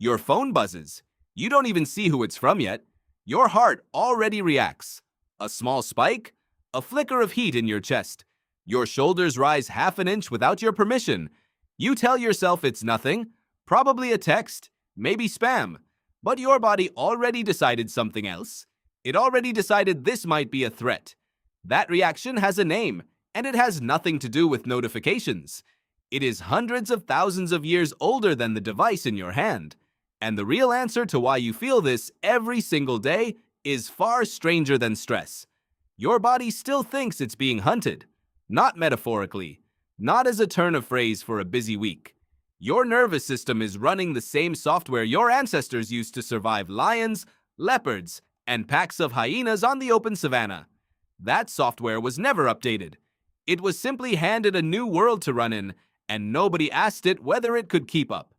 Your phone buzzes. You don't even see who it's from yet. Your heart already reacts. A small spike? A flicker of heat in your chest. Your shoulders rise half an inch without your permission. You tell yourself it's nothing, probably a text, maybe spam. But your body already decided something else. It already decided this might be a threat. That reaction has a name, and it has nothing to do with notifications. It is hundreds of thousands of years older than the device in your hand. And the real answer to why you feel this every single day is far stranger than stress. Your body still thinks it's being hunted. Not metaphorically, not as a turn of phrase for a busy week. Your nervous system is running the same software your ancestors used to survive lions, leopards, and packs of hyenas on the open savanna. That software was never updated. It was simply handed a new world to run in, and nobody asked it whether it could keep up.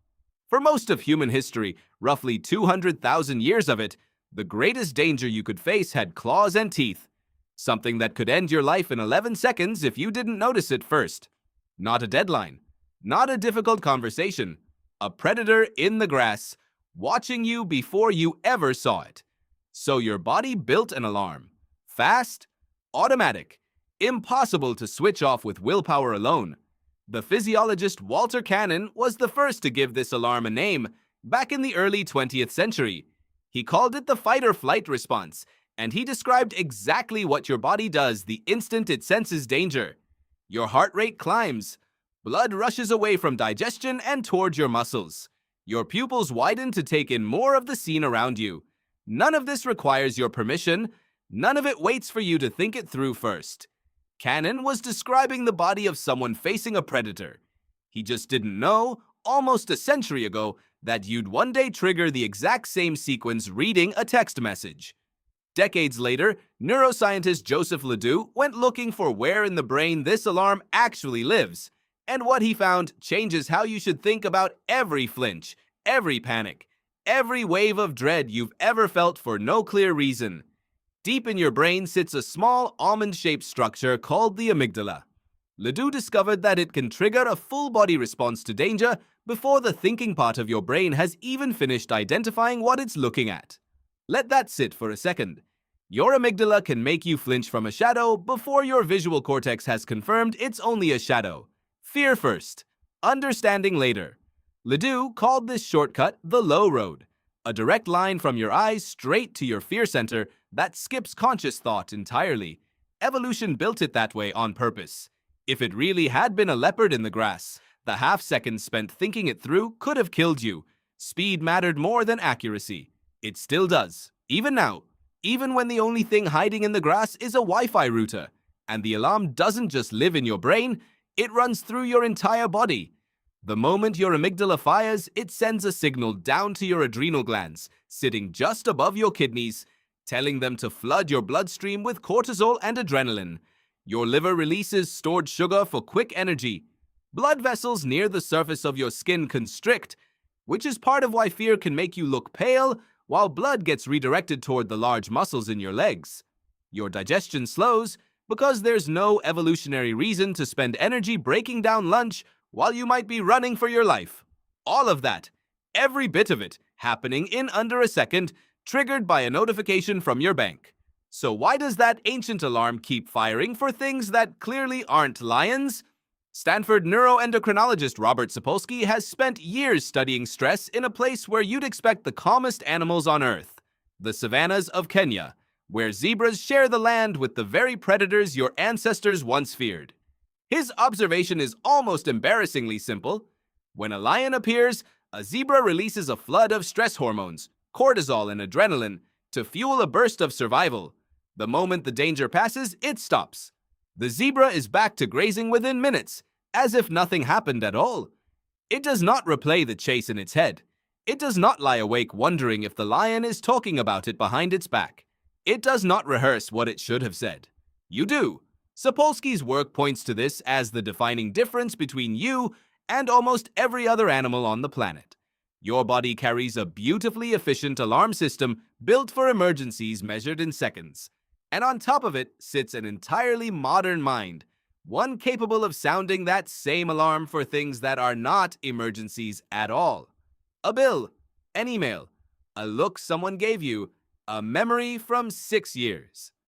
For most of human history, roughly 200,000 years of it, the greatest danger you could face had claws and teeth. Something that could end your life in 11 seconds if you didn't notice it first. Not a deadline. Not a difficult conversation. A predator in the grass, watching you before you ever saw it. So your body built an alarm. Fast, automatic, impossible to switch off with willpower alone. The physiologist Walter Cannon was the first to give this alarm a name back in the early 20th century. He called it the fight-or-flight response, and he described exactly what your body does the instant it senses danger. Your heart rate climbs. Blood rushes away from digestion and toward your muscles. Your pupils widen to take in more of the scene around you. None of this requires your permission. None of it waits for you to think it through first. Cannon was describing the body of someone facing a predator. He just didn't know, almost a century ago, that you'd one day trigger the exact same sequence reading a text message. Decades later, neuroscientist Joseph LeDoux went looking for where in the brain this alarm actually lives, and what he found changes how you should think about every flinch, every panic, every wave of dread you've ever felt for no clear reason. Deep in your brain sits a small almond-shaped structure called the amygdala. LeDoux discovered that it can trigger a full-body response to danger before the thinking part of your brain has even finished identifying what it's looking at. Let that sit for a second. Your amygdala can make you flinch from a shadow before your visual cortex has confirmed it's only a shadow. Fear first, understanding later. LeDoux called this shortcut the low road, a direct line from your eyes straight to your fear center that skips conscious thought entirely. Evolution built it that way on purpose. If it really had been a leopard in the grass, the half second spent thinking it through could have killed you. Speed mattered more than accuracy. It still does, even now, even when the only thing hiding in the grass is a Wi-Fi router. And the alarm doesn't just live in your brain, it runs through your entire body. The moment your amygdala fires, it sends a signal down to your adrenal glands, sitting just above your kidneys, telling them to flood your bloodstream with cortisol and adrenaline. Your liver releases stored sugar for quick energy. Blood vessels near the surface of your skin constrict, which is part of why fear can make you look pale, while blood gets redirected toward the large muscles in your legs. Your digestion slows because there's no evolutionary reason to spend energy breaking down lunch while you might be running for your life. All of that, every bit of it, happening in under a second, triggered by a notification from your bank. So why does that ancient alarm keep firing for things that clearly aren't lions? Stanford neuroendocrinologist Robert Sapolsky has spent years studying stress in a place where you'd expect the calmest animals on Earth, the savannas of Kenya, where zebras share the land with the very predators your ancestors once feared. His observation is almost embarrassingly simple. When a lion appears, a zebra releases a flood of stress hormones, cortisol and adrenaline, to fuel a burst of survival. The moment the danger passes, it stops. The zebra is back to grazing within minutes, as if nothing happened at all. It does not replay the chase in its head. It does not lie awake wondering if the lion is talking about it behind its back. It does not rehearse what it should have said. You do. Sapolsky's work points to this as the defining difference between you and almost every other animal on the planet. Your body carries a beautifully efficient alarm system built for emergencies measured in seconds. And on top of it sits an entirely modern mind, one capable of sounding that same alarm for things that are not emergencies at all. A bill, an email, a look someone gave you, a memory from 6 years.